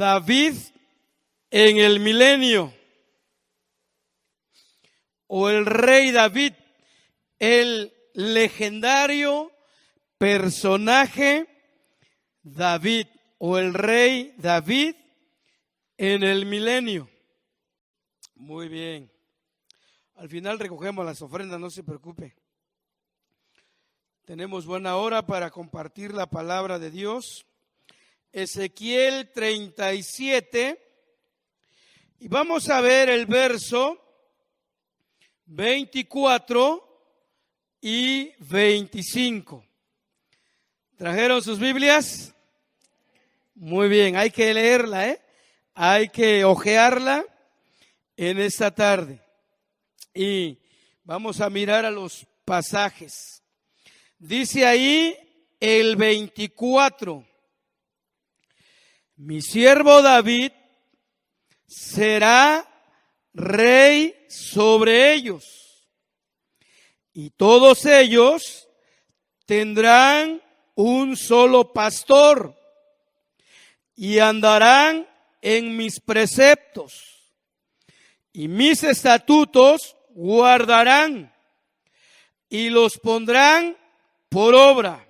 David en el milenio, o el rey David, el legendario personaje David, o el rey David en el milenio. Muy bien. Al final recogemos las ofrendas, no se preocupe. Tenemos buena hora para compartir la palabra de Dios. Ezequiel 37, y vamos a ver el verso 24 y 25. ¿Trajeron sus Biblias? Muy bien, hay que leerla, hay que hojearla en esta tarde. Y vamos a mirar a los pasajes. Dice ahí el 24. Mi siervo David será rey sobre ellos, y todos ellos tendrán un solo pastor, y andarán en mis preceptos, y mis estatutos guardarán, y los pondrán por obra.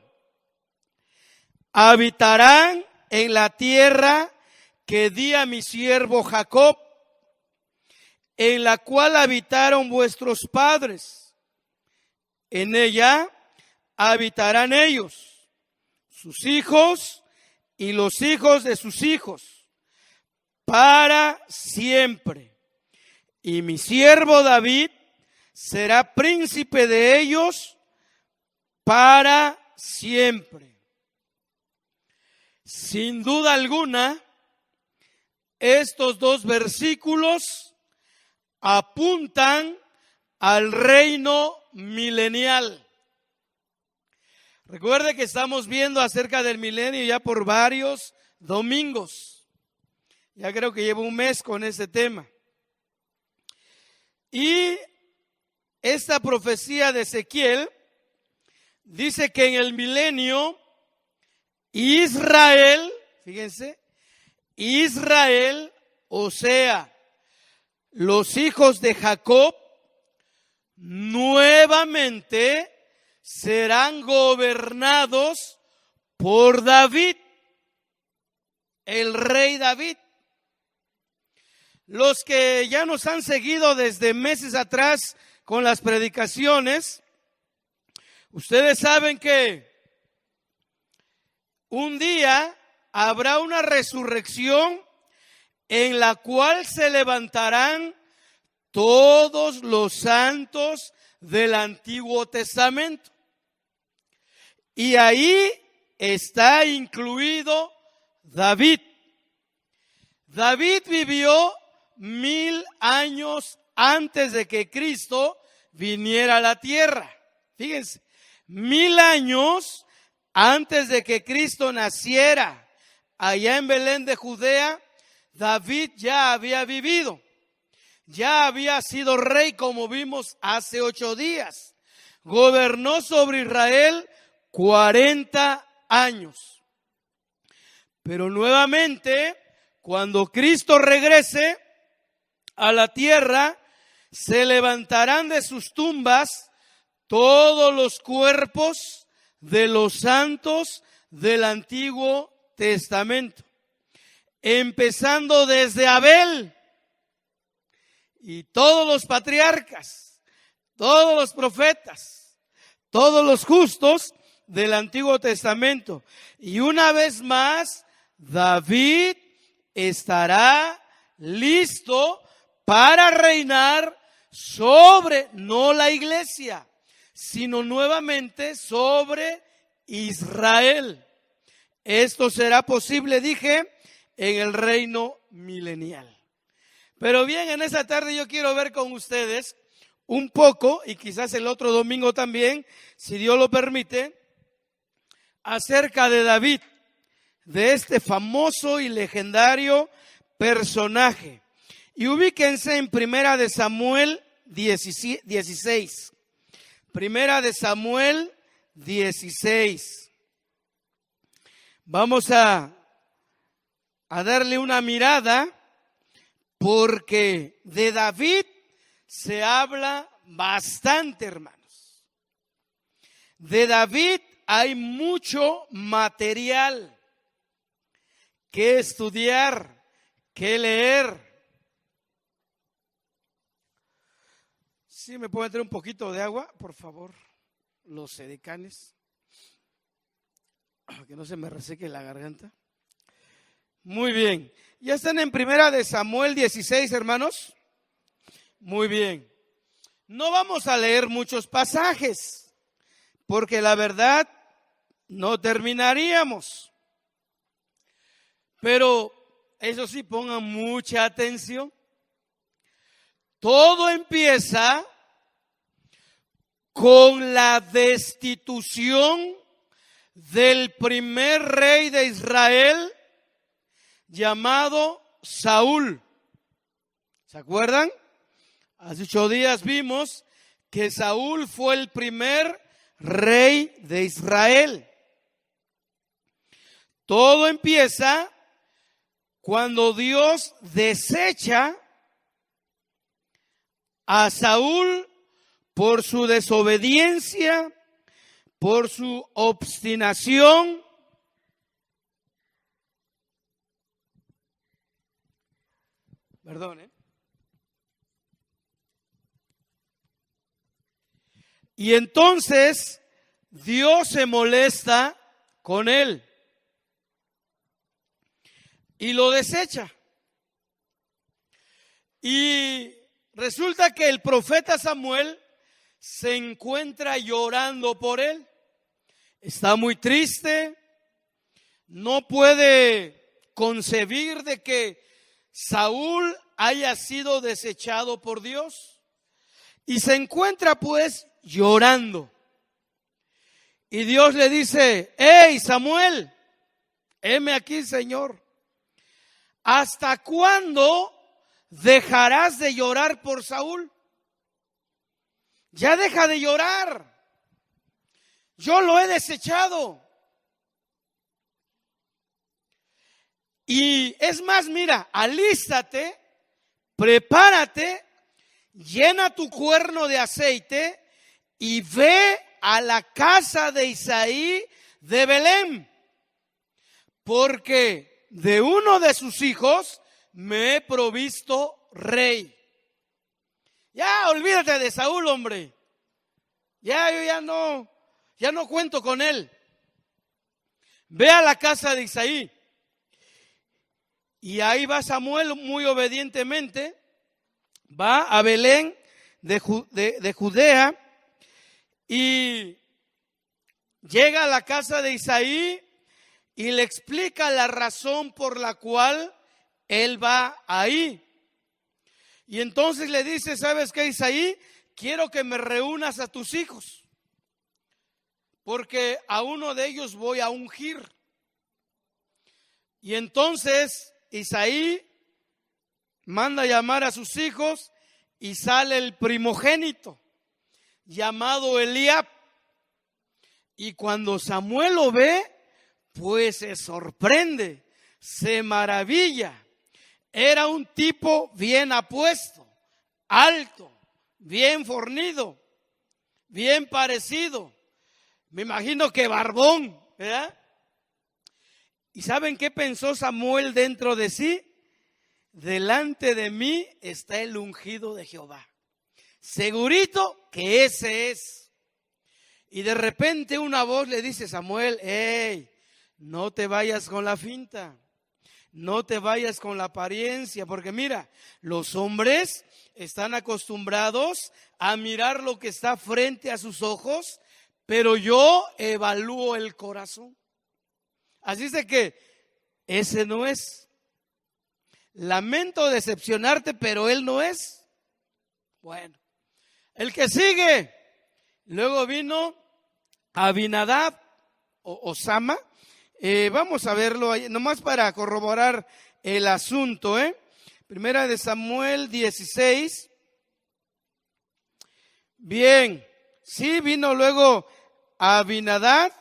Habitarán en la tierra que di a mi siervo Jacob, en la cual habitaron vuestros padres. En ella habitarán ellos, sus hijos y los hijos de sus hijos, para siempre. Y mi siervo David será príncipe de ellos para siempre. Sin duda alguna, estos dos versículos apuntan al reino milenial. Recuerde que estamos viendo acerca del milenio ya por varios domingos. Ya creo que llevo un mes con ese tema. Y esta profecía de Ezequiel dice que en el milenio Israel, fíjense, Israel, o sea, los hijos de Jacob, nuevamente serán gobernados por David, el rey David. Los que ya nos han seguido desde meses atrás con las predicaciones, ustedes saben que un día habrá una resurrección en la cual se levantarán todos los santos del Antiguo Testamento. Y ahí está incluido David. David vivió 1000 años antes de que Cristo viniera a la tierra. Fíjense, 1000 años antes de que Cristo naciera allá en Belén de Judea, David ya había vivido. Ya había sido rey, como vimos hace 8 días. Gobernó sobre Israel 40 años. Pero nuevamente, cuando Cristo regrese a la tierra, se levantarán de sus tumbas todos los cuerpos de los santos del Antiguo Testamento, empezando desde Abel y todos los patriarcas, todos los profetas, todos los justos del Antiguo Testamento. Y una vez más, David estará listo para reinar sobre, no la iglesia, sino nuevamente sobre Israel. Esto será posible, dije, en el reino milenial. Pero bien, en esta tarde yo quiero ver con ustedes un poco, y quizás el otro domingo también, si Dios lo permite, acerca de David, de este famoso y legendario personaje. Y ubíquense en Primera de Samuel 16. Primera de Samuel 16. Vamos a a darle una mirada, porque de David se habla bastante, hermanos. De David hay mucho material que estudiar, que leer. ¿Sí me puede meter un poquito de agua, por favor? Los edecanes, que no se me reseque la garganta. Muy bien. ¿Ya están en Primera de Samuel 16, hermanos? Muy bien. No vamos a leer muchos pasajes, porque la verdad no terminaríamos. Pero eso sí, pongan mucha atención. Todo empieza con la destitución del primer rey de Israel, llamado Saúl. ¿Se acuerdan? Hace 8 días vimos que Saúl fue el primer rey de Israel. Todo empieza cuando Dios desecha a Saúl por su desobediencia, por su obstinación. Perdón, Y entonces Dios se molesta con él y lo desecha. Y resulta que el profeta Samuel se encuentra llorando por él. Está muy triste, no puede concebir de que Saúl haya sido desechado por Dios. Y se encuentra pues llorando. Y Dios le dice: hey Samuel, heme aquí, Señor. ¿Hasta cuándo dejarás de llorar por Saúl? Ya deja de llorar. Yo lo he desechado. Y es más, mira, alístate, prepárate, llena tu cuerno de aceite y ve a la casa de Isaí de Belén, porque de uno de sus hijos me he provisto rey. Ya olvídate de Saúl, hombre. Yo ya no cuento con él. Ve a la casa de Isaí. Y ahí va Samuel muy obedientemente, va a Belén de Judea y llega a la casa de Isaí y le explica la razón por la cual él va ahí. Y entonces le dice: ¿sabes qué, Isaí? Quiero que me reúnas a tus hijos, porque a uno de ellos voy a ungir. Y entonces Isaí manda llamar a sus hijos y sale el primogénito, llamado Eliab. Y cuando Samuel lo ve, pues se sorprende, se maravilla. Era un tipo bien apuesto, alto, bien fornido, bien parecido. Me imagino que barbón, ¿verdad? ¿Y saben qué pensó Samuel dentro de sí? Delante de mí está el ungido de Jehová. Segurito que ese es. Y de repente una voz le dice: Samuel, hey, no te vayas con la finta. No te vayas con la apariencia, porque mira, los hombres están acostumbrados a mirar lo que está frente a sus ojos, pero yo evalúo el corazón. Así es de que ese no es. Lamento decepcionarte, pero él no es. Bueno, el que sigue. Luego vino Abinadab o Sama. Vamos a verlo ahí, nomás para corroborar el asunto. Primera de Samuel 16. Bien, sí, vino luego Abinadab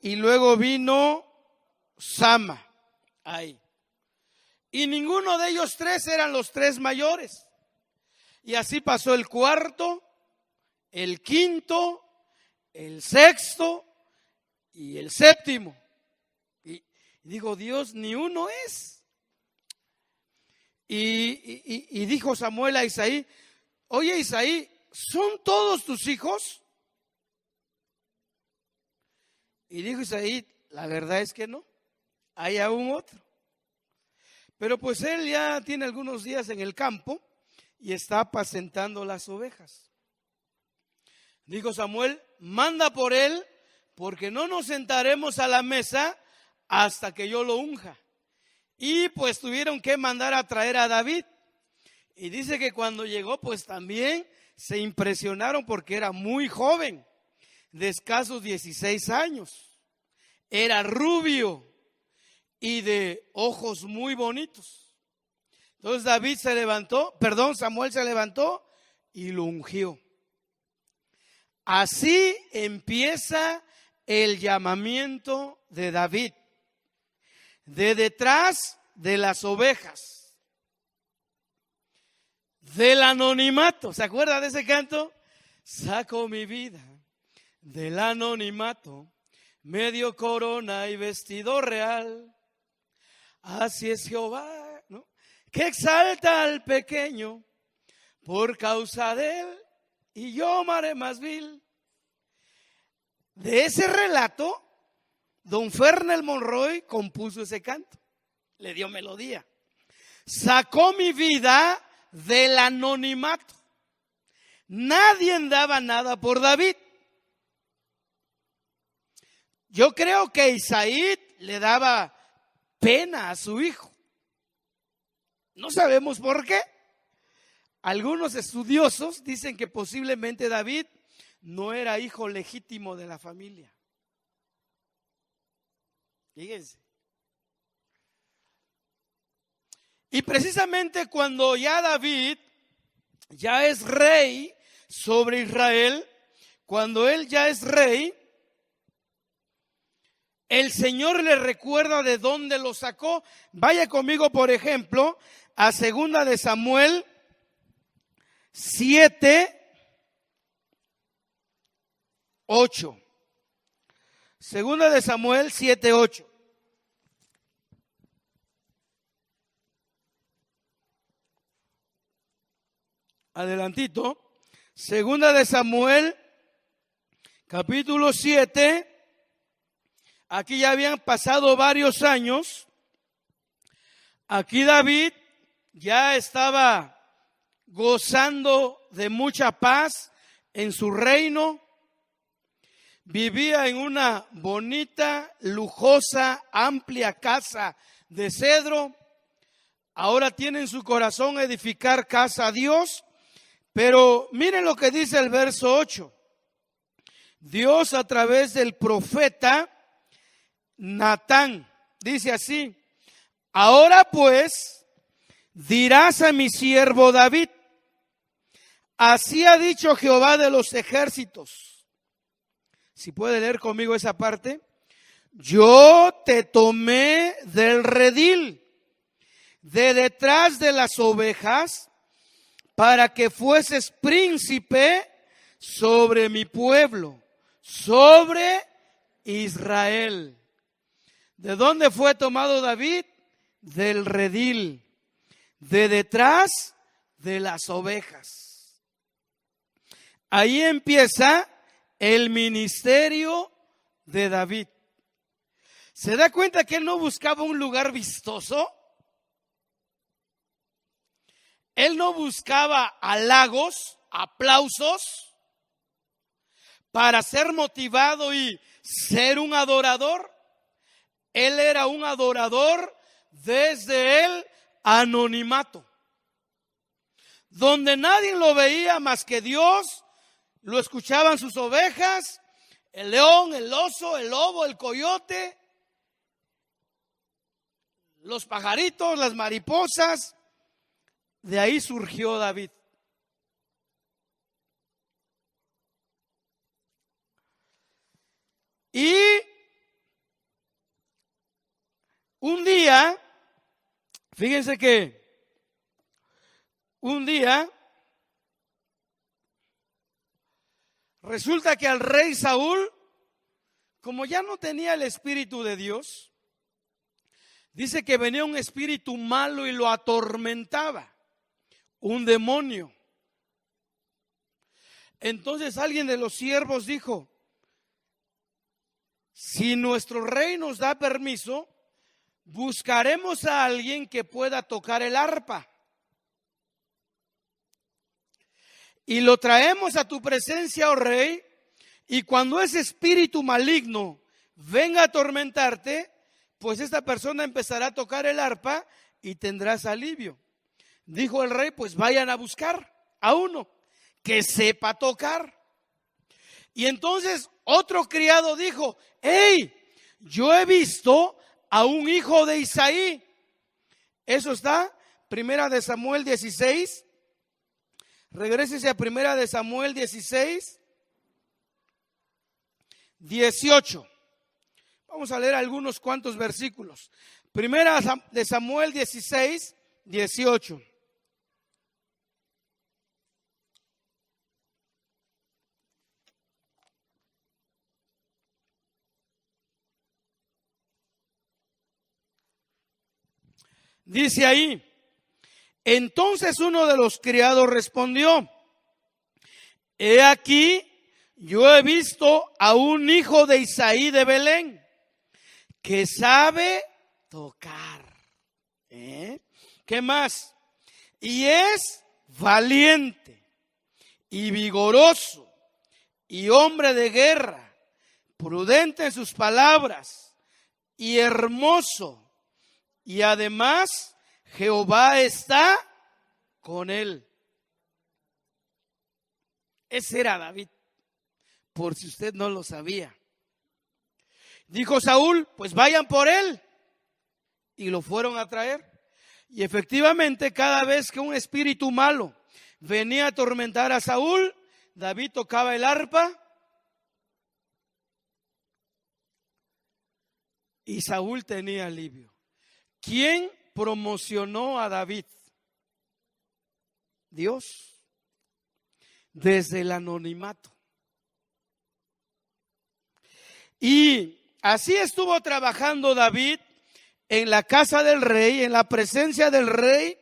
y luego vino Sama. Ahí. Y ninguno de ellos tres eran los tres mayores. Y así pasó el cuarto, el quinto, el sexto y el séptimo. Y dijo Dios, ni uno es. Y dijo Samuel a Isaí, oye Isaí, ¿son todos tus hijos? Y dijo Isaí, la verdad es que no, hay aún otro. Pero pues él ya tiene algunos días en el campo y está apacentando las ovejas. Dijo Samuel, manda por él, porque no nos sentaremos a la mesa hasta que yo lo unja. Y pues tuvieron que mandar a traer a David. Y dice que cuando llegó, pues también se impresionaron porque era muy joven, de escasos 16 años. Era rubio y de ojos muy bonitos. Entonces Samuel se levantó y lo ungió. Así empieza el llamamiento de David, de detrás de las ovejas, del anonimato. ¿Se acuerda de ese canto? Saco mi vida del anonimato, medio corona y vestido real. Así es Jehová, ¿no? Que exalta al pequeño por causa de él, y yo amaré más vil. De ese relato, don Fernel Monroy compuso ese canto, le dio melodía. Sacó mi vida del anonimato. Nadie daba nada por David. Yo creo que Isaí le daba pena a su hijo. No sabemos por qué. Algunos estudiosos dicen que posiblemente David no era hijo legítimo de la familia. Fíjense. Y precisamente cuando ya David ya es rey sobre Israel, cuando él ya es rey, el Señor le recuerda de dónde lo sacó. Vaya conmigo, por ejemplo, a 2 de Samuel 7:8. 2 de Samuel 7:8. Adelantito. 2 de Samuel, capítulo 7. Aquí ya habían pasado varios años. Aquí David ya estaba gozando de mucha paz en su reino. Vivía en una bonita, lujosa, amplia casa de cedro. Ahora tiene en su corazón edificar casa a Dios. Pero miren lo que dice el verso 8. Dios a través del profeta Natán dice así: ahora pues dirás a mi siervo David, así ha dicho Jehová de los ejércitos. Si puede leer conmigo esa parte. Yo te tomé del redil, de detrás de las ovejas, para que fueses príncipe sobre mi pueblo, sobre Israel. ¿De dónde fue tomado David? Del redil, de detrás de las ovejas. Ahí empieza el ministerio de David. ¿Se da cuenta que él no buscaba un lugar vistoso? Él no buscaba halagos, aplausos, para ser motivado y ser un adorador. Él era un adorador desde el anonimato, donde nadie lo veía más que Dios. Lo escuchaban sus ovejas, el león, el oso, el lobo, el coyote, los pajaritos, las mariposas. De ahí surgió David. Y un día Fíjense que un día resulta que al rey Saúl, como ya no tenía el Espíritu de Dios, dice que venía un espíritu malo y lo atormentaba, un demonio. Entonces alguien de los siervos dijo: si nuestro rey nos da permiso, buscaremos a alguien que pueda tocar el arpa y lo traemos a tu presencia, oh rey, y cuando ese espíritu maligno venga a atormentarte, pues esta persona empezará a tocar el arpa y tendrás alivio. Dijo el rey: pues vayan a buscar a uno que sepa tocar. Y entonces otro criado dijo: hey, yo he visto a un hijo de Isaí. Eso está, Primera de Samuel 16. Regrésese a Primera de Samuel 16, 18. Vamos a leer algunos cuantos versículos. Primera de Samuel 16, 18. Dice ahí: entonces uno de los criados respondió: he aquí, yo he visto a un hijo de Isaí de Belén que sabe tocar. ¿Qué más? Y es valiente y vigoroso y hombre de guerra, prudente en sus palabras y hermoso. Y además Jehová está con él. Ese era David, por si usted no lo sabía. Dijo Saúl: pues vayan por él. Y lo fueron a traer. Y efectivamente, cada vez que un espíritu malo venía a atormentar a Saúl, David tocaba el arpa y Saúl tenía alivio. ¿Quién promocionó a David? Dios, desde el anonimato. Y así estuvo trabajando David en la casa del rey, en la presencia del rey,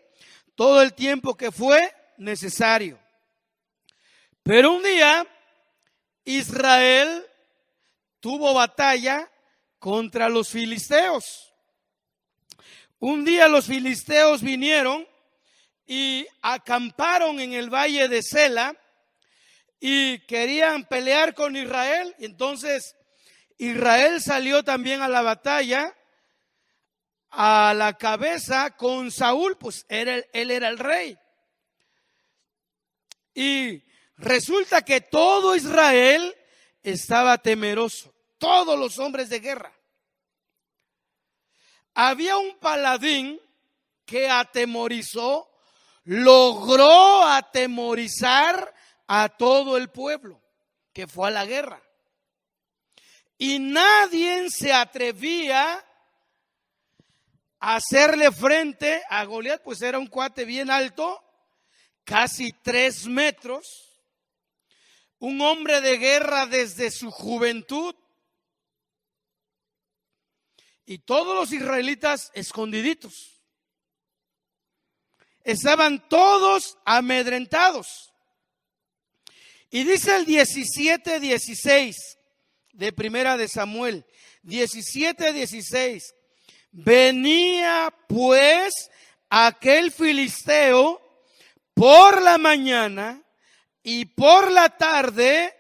todo el tiempo que fue necesario. Pero un día Israel tuvo batalla contra los filisteos. Un día los filisteos vinieron y acamparon en el valle de Sela y querían pelear con Israel. Entonces Israel salió también a la batalla, a la cabeza con Saúl, pues él era el rey. Y resulta que todo Israel estaba temeroso, todos los hombres de guerra. Había un paladín que atemorizó, logró atemorizar a todo el pueblo que fue a la guerra. Y nadie se atrevía a hacerle frente a Goliat, pues era un cuate bien alto, casi 3 metros, un hombre de guerra desde su juventud. Y todos los israelitas escondiditos. Estaban todos amedrentados. Y dice el 17:16 de Primera de Samuel, 17:16. Venía pues aquel filisteo por la mañana y por la tarde,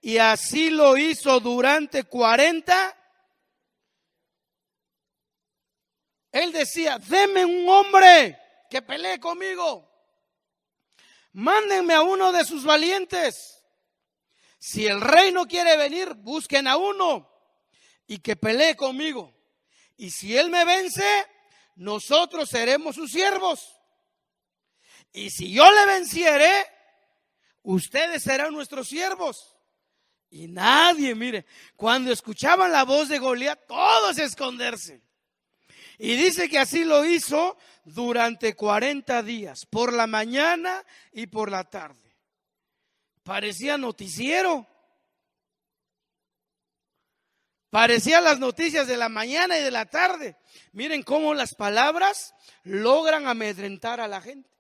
y así lo hizo durante 40. Él decía: denme un hombre que pelee conmigo. Mándenme a uno de sus valientes. Si el rey no quiere venir, busquen a uno y que pelee conmigo. Y si él me vence, nosotros seremos sus siervos. Y si yo le venciere, ustedes serán nuestros siervos. Y nadie, mire, cuando escuchaban la voz de Goliat, todos a esconderse. Y dice que así lo hizo durante 40 días, por la mañana y por la tarde. Parecía noticiero. Parecían las noticias de la mañana y de la tarde. Miren cómo las palabras logran amedrentar a la gente.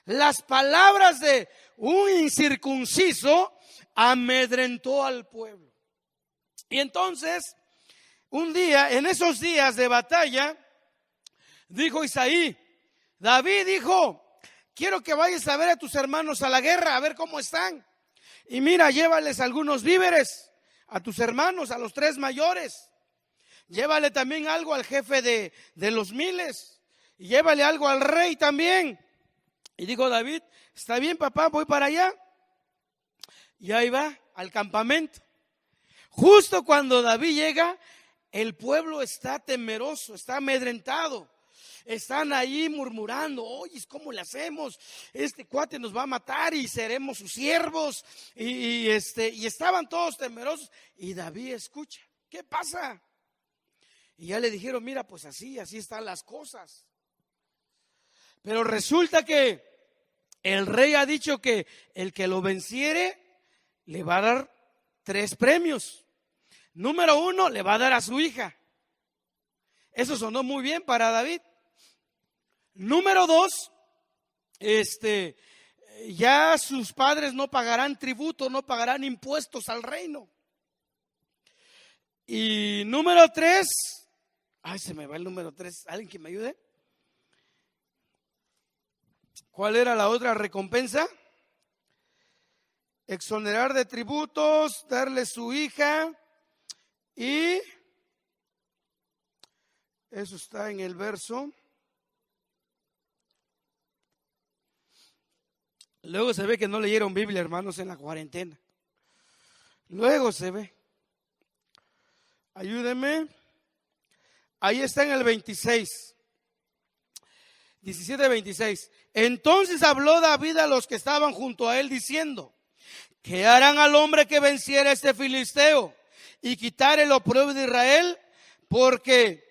Las palabras de un incircunciso amedrentó al pueblo. Y entonces, un día, en esos días de batalla, dijo Isaí, David dijo, quiero que vayas a ver a tus hermanos a la guerra, a ver cómo están. Y mira, llévales algunos víveres a tus hermanos, a los 3 mayores. Llévale también algo al jefe de los 1000. Y llévale algo al rey también. Y dijo David, está bien papá, voy para allá. Y ahí va al campamento. Justo cuando David llega, el pueblo está temeroso, está amedrentado. Están ahí murmurando, oye, ¿cómo le hacemos? Este cuate nos va a matar y seremos sus siervos. Y estaban todos temerosos. Y David escucha, ¿qué pasa? Y ya le dijeron, mira, pues así están las cosas. Pero resulta que el rey ha dicho que el que lo venciere le va a dar 3 premios. Número 1, le va a dar a su hija. Eso sonó muy bien para David. Número 2, ya sus padres no pagarán tributo, no pagarán impuestos al reino. Y número 3, se me va el número 3, ¿alguien que me ayude? ¿Cuál era la otra recompensa? Exonerar de tributos, darle su hija y eso está en el verso. Luego se ve que no leyeron Biblia, hermanos, en la cuarentena. Luego se ve. Ayúdenme. Ahí está en el 26. 17-26. Entonces habló David a los que estaban junto a él diciendo, ¿qué harán al hombre que venciera a este filisteo y quitare el oprobio de Israel? Porque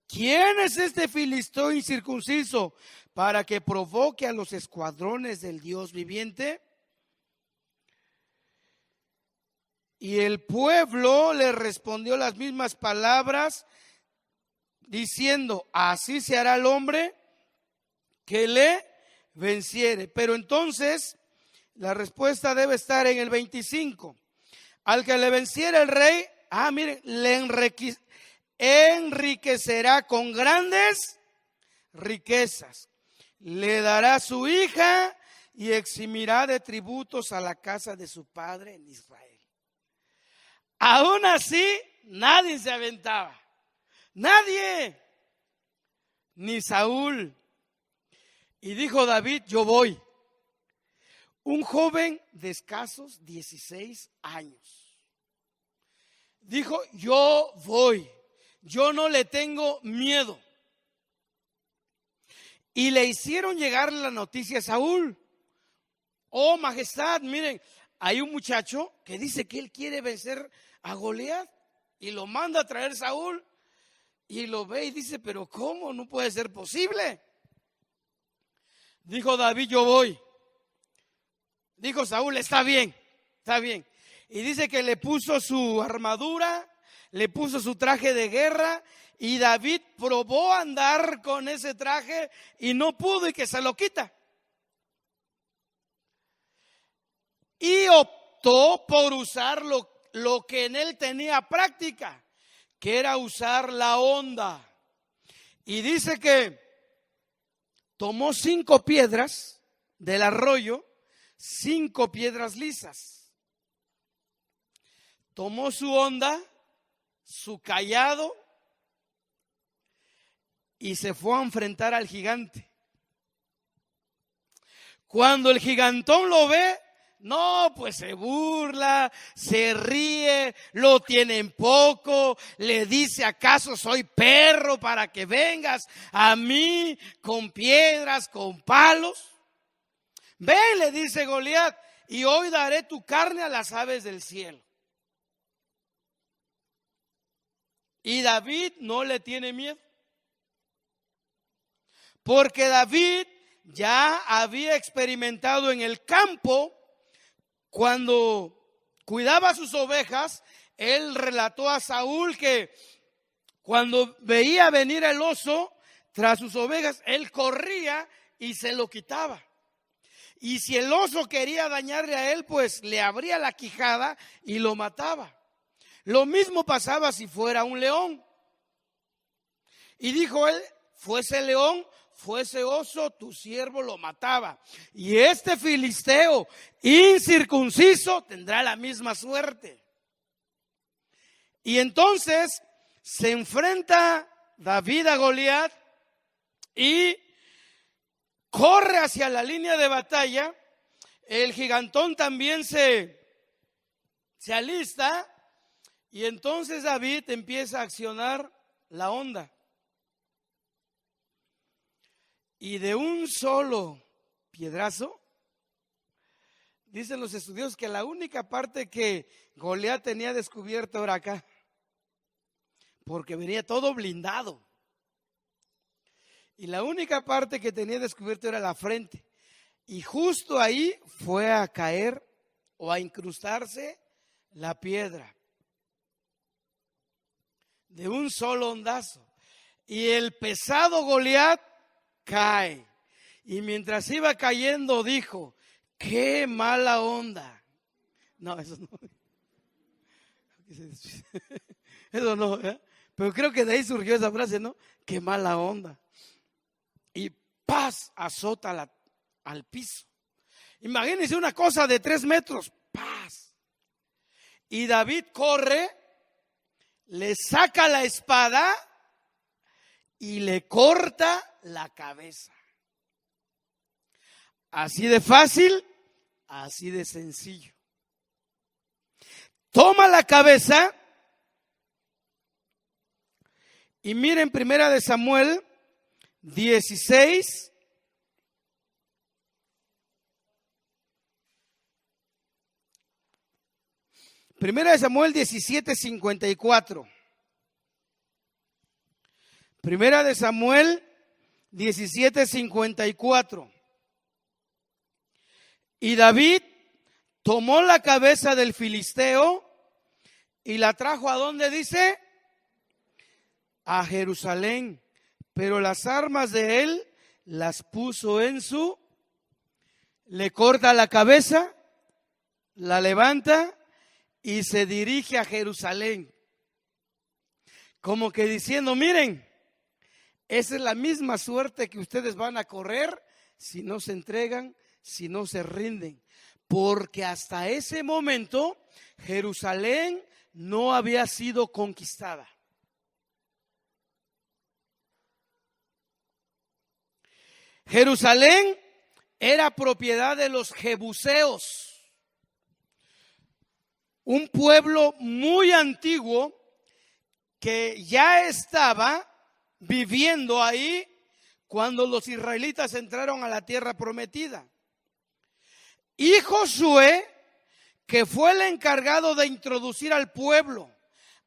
¿quién es este filisteo incircunciso para que provoque a los escuadrones del Dios viviente? Y el pueblo le respondió las mismas palabras, diciendo, así se hará el hombre que le venciere. Pero entonces la respuesta debe estar en el 25. Al que le venciera el rey, miren, le enriquecerá con grandes riquezas. Le dará su hija y eximirá de tributos a la casa de su padre en Israel. Aún así, nadie se aventaba. Nadie. Ni Saúl. Y dijo David, yo voy. Un joven de escasos 16 años. Dijo, yo voy. Yo no le tengo miedo. Y le hicieron llegar la noticia a Saúl. Oh, majestad, miren, hay un muchacho que dice que él quiere vencer a Goliat. Y lo manda a traer Saúl. Y lo ve y dice, pero ¿cómo? No puede ser posible. Dijo David, yo voy. Dijo Saúl, está bien, está bien. Y dice que le puso su armadura, le puso su traje de guerra. Y David probó andar con ese traje y no pudo y que se lo quita. Y optó por usar lo que en él tenía práctica, que era usar la honda. Y dice que tomó 5 piedras del arroyo, 5 piedras lisas. Tomó su honda, su cayado, y se fue a enfrentar al gigante. Cuando el gigantón lo ve, no, pues se burla, se ríe, lo tiene en poco, le dice, ¿acaso soy perro para que vengas a mí con piedras, con palos? Ven, le dice Goliat, y hoy daré tu carne a las aves del cielo. Y David no le tiene miedo. Porque David ya había experimentado en el campo cuando cuidaba sus ovejas. Él relató a Saúl que cuando veía venir el oso tras sus ovejas, él corría y se lo quitaba. Y si el oso quería dañarle a él, pues le abría la quijada y lo mataba. Lo mismo pasaba si fuera un león. Y dijo él, fuese león, fuese oso, tu siervo lo mataba. Y este filisteo incircunciso tendrá la misma suerte. Y entonces se enfrenta David a Goliat y corre hacia la línea de batalla. El gigantón también se alista. Y entonces David empieza a accionar la honda. Y de un solo piedrazo, dicen los estudiosos que la única parte que Goliat tenía descubierto era acá, porque venía todo blindado. Y la única parte que tenía descubierto era la frente. Y justo ahí fue a caer o a incrustarse la piedra. De un solo hondazo. Y el pesado Goliat cae. Y mientras iba cayendo dijo, qué mala onda. No, eso no. Eso no, ¿eh? Pero creo que de ahí surgió esa frase, ¿no? Qué mala onda. Y paz, azota al piso. Imagínense una cosa de 3 metros. Paz. Y David corre, le saca la espada y le corta la cabeza. Así de fácil, así de sencillo. Toma la cabeza y miren Primera de Samuel 16. Primera de Samuel 17:54. Primera de Samuel 17:54. Y David tomó la cabeza del filisteo y la trajo ¿a dónde dice? A Jerusalén. Pero las armas de él las puso en su. Le corta la cabeza, la levanta y se dirige a Jerusalén. Como que diciendo, miren, esa es la misma suerte que ustedes van a correr si no se entregan, si no se rinden. Porque hasta ese momento Jerusalén no había sido conquistada. Jerusalén era propiedad de los jebuseos, un pueblo muy antiguo que ya estaba viviendo ahí cuando los israelitas entraron a la tierra prometida. Y Josué, que fue el encargado de introducir al pueblo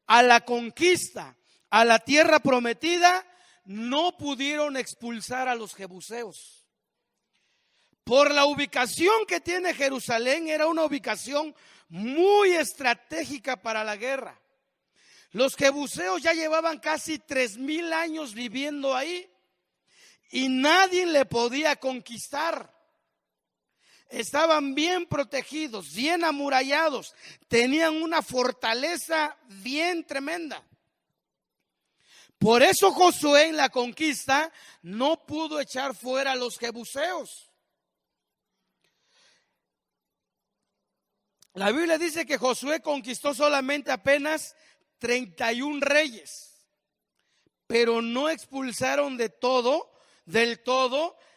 a la conquista, a la tierra prometida, no pudieron expulsar a los jebuseos. Por la ubicación que tiene Jerusalén, era una ubicación muy estratégica para la guerra. Los jebuseos ya llevaban casi 3,000 años viviendo ahí y nadie le podía conquistar. Estaban bien protegidos, bien amurallados, tenían una fortaleza bien tremenda. Por eso Josué en la conquista no pudo echar fuera a los jebuseos. La Biblia dice que Josué conquistó solamente apenas 31 reyes, pero no expulsaron del todo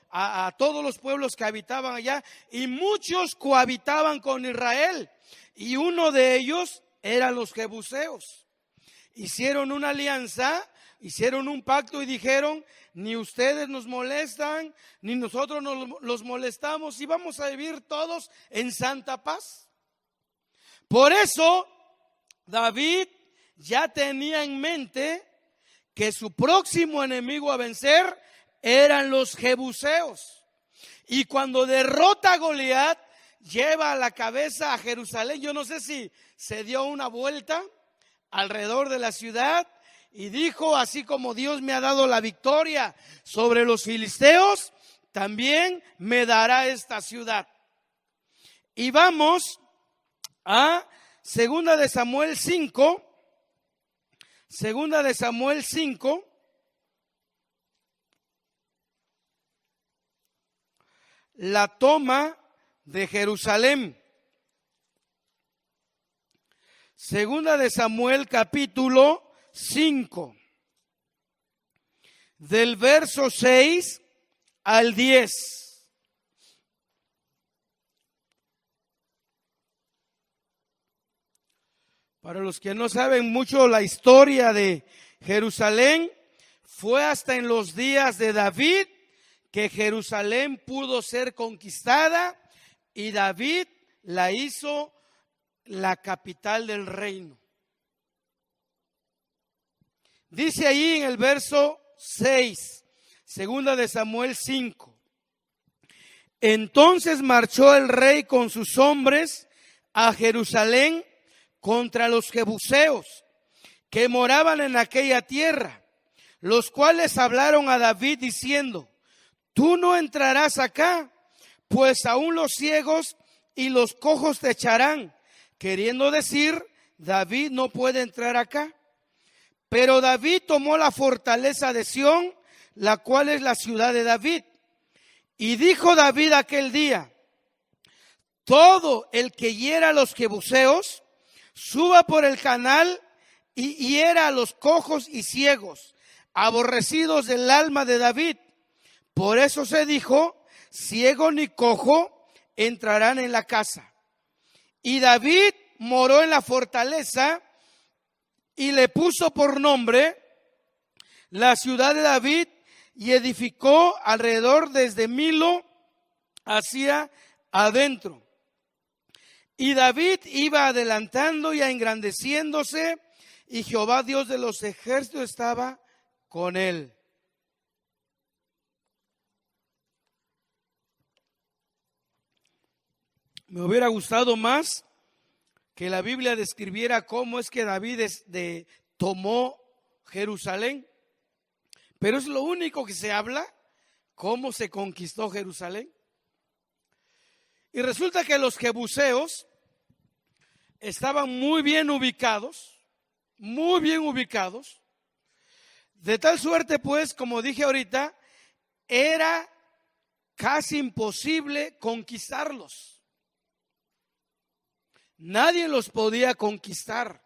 a todos los pueblos que habitaban allá, y muchos cohabitaban con Israel, y uno de ellos eran los jebuseos. Hicieron una alianza, hicieron un pacto y dijeron, ni ustedes nos molestan, ni nosotros los molestamos, y vamos a vivir todos en santa paz. Por eso David ya tenía en mente que su próximo enemigo a vencer eran los jebuseos. Y cuando derrota a Goliat, lleva la cabeza a Jerusalén. Yo no sé si se dio una vuelta alrededor de la ciudad y dijo: así como Dios me ha dado la victoria sobre los filisteos, también me dará esta ciudad. Y vamos a Segunda de Samuel 5. Segunda de Samuel 5. La toma de Jerusalén. Segunda de Samuel capítulo 5. Del verso 6 al 10. Para los que no saben mucho la historia de Jerusalén, fue hasta en los días de David que Jerusalén pudo ser conquistada y David la hizo la capital del reino. Dice ahí en el verso 6, segunda de Samuel 5. Entonces marchó el rey con sus hombres a Jerusalén contra los jebuseos que moraban en aquella tierra, los cuales hablaron a David diciendo: tú no entrarás acá, pues aún los ciegos y los cojos te echarán. Queriendo decir, David no puede entrar acá. Pero David tomó la fortaleza de Sión, la cual es la ciudad de David. Y dijo David aquel día: todo el que hiera a los jebuseos, suba por el canal y hiera a los cojos y ciegos, aborrecidos del alma de David. Por eso se dijo: ciego ni cojo entrarán en la casa. Y David moró en la fortaleza y le puso por nombre la ciudad de David, y edificó alrededor desde Milo hacia adentro. Y David iba adelantando y engrandeciéndose, y Jehová Dios de los ejércitos estaba con él. Me hubiera gustado más que la Biblia describiera cómo es que David tomó Jerusalén, pero es lo único que se habla, cómo se conquistó Jerusalén. Y resulta que los jebuseos estaban muy bien ubicados, de tal suerte pues, como dije ahorita, era casi imposible conquistarlos. Nadie los podía conquistar.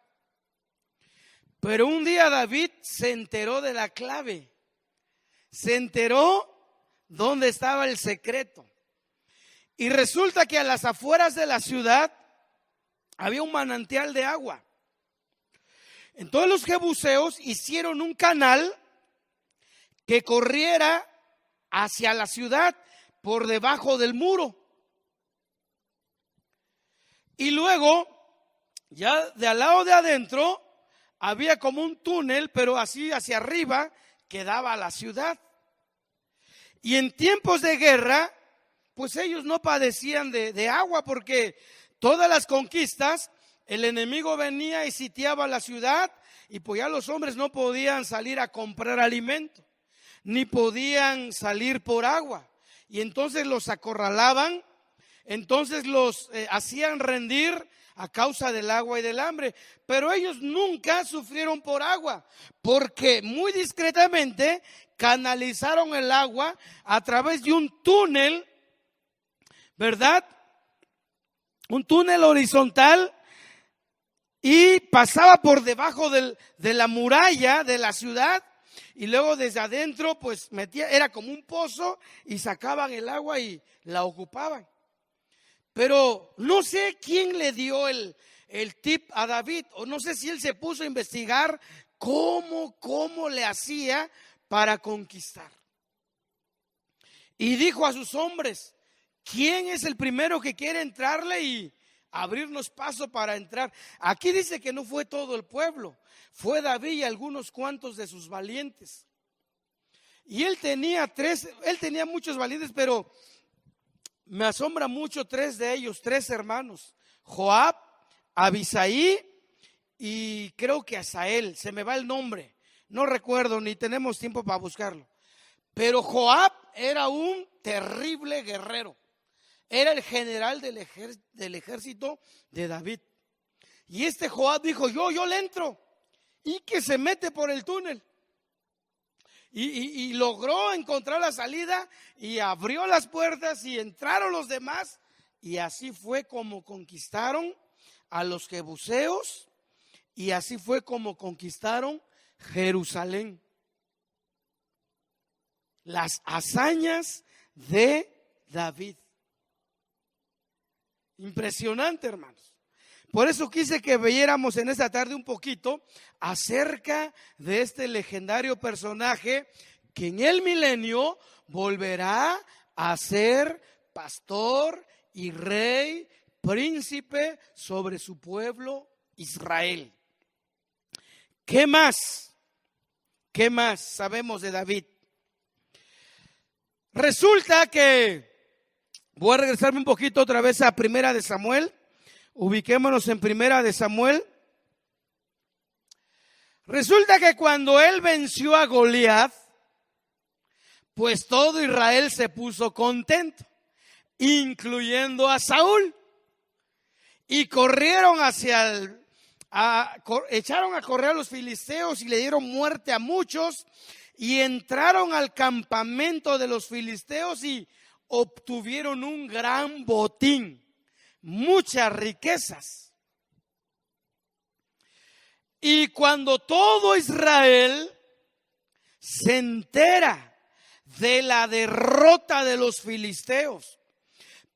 Pero un día David se enteró de la clave. Se enteró dónde estaba el secreto. Y resulta que a las afueras de la ciudad había un manantial de agua. Entonces los jebuseos hicieron un canal que corriera hacia la ciudad por debajo del muro. Y luego, ya de al lado de adentro, había como un túnel, pero así hacia arriba, que daba a la ciudad. Y en tiempos de guerra, pues ellos no padecían de agua, porque todas las conquistas, el enemigo venía y sitiaba la ciudad, y pues ya los hombres no podían salir a comprar alimento, ni podían salir por agua. Y entonces los acorralaban. Entonces los hacían rendir a causa del agua y del hambre. Pero ellos nunca sufrieron por agua, porque muy discretamente canalizaron el agua a través de un túnel, ¿verdad? Un túnel horizontal, y pasaba por debajo de la muralla de la ciudad. Y luego desde adentro pues era como un pozo, y sacaban el agua y la ocupaban. Pero no sé quién le dio el tip a David, o no sé si él se puso a investigar cómo le hacía para conquistar. Y dijo a sus hombres: ¿quién es el primero que quiere entrarle y abrirnos paso para entrar. Aquí dice que no fue todo el pueblo, fue David y algunos cuantos de sus valientes. Y él tenía muchos valientes, pero me asombra mucho 3 de ellos, 3 hermanos: Joab, Abisaí y creo que Asael, se me va el nombre, no recuerdo ni tenemos tiempo para buscarlo. Pero Joab era un terrible guerrero, era el general del ejército de David. Y este Joab dijo: yo le entro, y que se mete por el túnel. Y logró encontrar la salida y abrió las puertas y entraron los demás. Y así fue como conquistaron a los jebuseos y así fue como conquistaron Jerusalén. Las hazañas de David. Impresionante, hermanos. Por eso quise que viéramos en esta tarde un poquito acerca de este legendario personaje que en el milenio volverá a ser pastor y rey, príncipe sobre su pueblo Israel. ¿Qué más? ¿Qué más sabemos de David? Resulta que, voy a regresarme un poquito otra vez a Primera de Samuel. Ubiquémonos en Primera de Samuel. Resulta que cuando él venció a Goliat, pues todo Israel se puso contento, incluyendo a Saúl. Y corrieron echaron a correr a los filisteos y le dieron muerte a muchos. Y entraron al campamento de los filisteos y obtuvieron un gran botín, muchas riquezas. Y cuando todo Israel se entera de la derrota de los filisteos,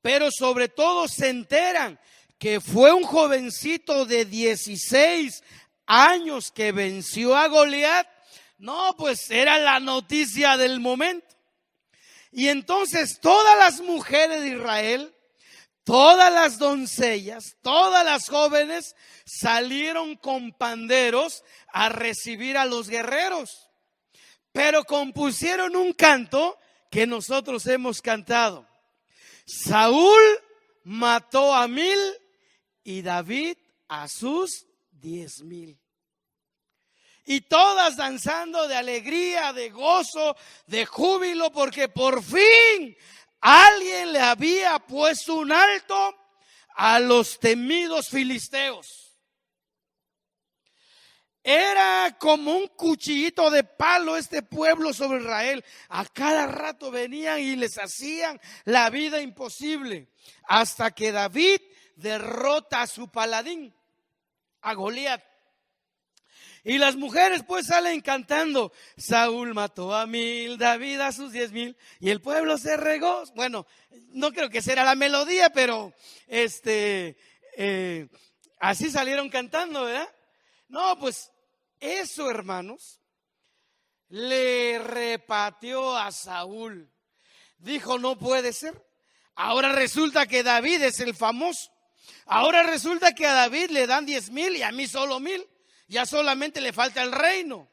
pero sobre todo se enteran que fue un jovencito de 16 años que venció a Goliat, no, pues era la noticia del momento. Y entonces todas las mujeres de Israel, todas las doncellas, todas las jóvenes salieron con panderos a recibir a los guerreros. Pero compusieron un canto que nosotros hemos cantado. Saúl mató a 1000 y David a sus 10,000. Y todas danzando de alegría, de gozo, de júbilo, porque por fin alguien le había puesto un alto a los temidos filisteos. Era como un cuchillito de palo este pueblo sobre Israel. A cada rato venían y les hacían la vida imposible. Hasta que David derrota a su paladín, a Goliat. Y las mujeres pues salen cantando: Saúl mató a 1000, David a sus 10,000. Y el pueblo se regó. Bueno, no creo que sea la melodía, pero así salieron cantando, ¿verdad? No, pues eso, hermanos, le repateó a Saúl. Dijo: no puede ser. Ahora resulta que David es el famoso. Ahora resulta que a David le dan 10,000 y a mí solo 1,000. Ya solamente le falta el reino.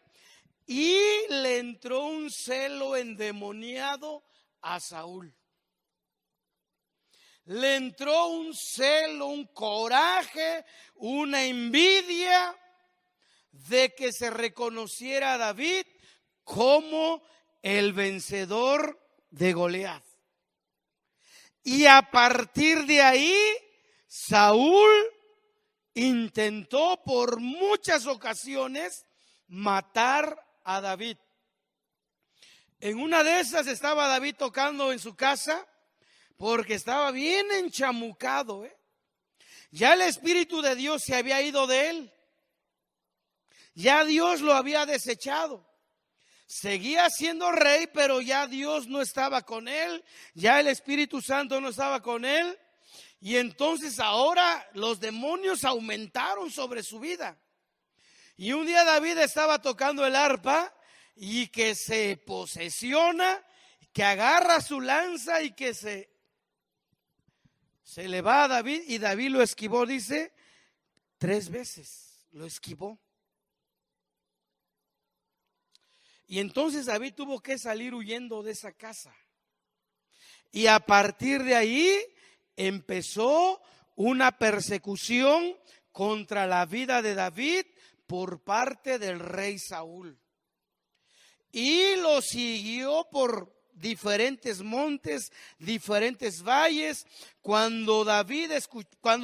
Y le entró un celo endemoniado a Saúl. Le entró un celo, un coraje, una envidia de que se reconociera a David como el vencedor de Goliat. Y a partir de ahí, Saúl intentó por muchas ocasiones matar a David. En una de esas estaba David tocando en su casa porque estaba bien enchamucado, Ya el Espíritu de Dios se había ido de él. Ya Dios lo había desechado. Seguía siendo rey, pero ya Dios no estaba con él. Ya el Espíritu Santo no estaba con él. Y entonces ahora los demonios aumentaron sobre su vida. Y un día David estaba tocando el arpa y que se posesiona, que agarra su lanza y que se Se le va a David y David lo esquivó, dice, 3 veces. Lo esquivó. Y entonces David tuvo que salir huyendo de esa casa. Y a partir de ahí empezó una persecución contra la vida de David por parte del rey Saúl. Y lo siguió por diferentes montes, diferentes valles. Cuando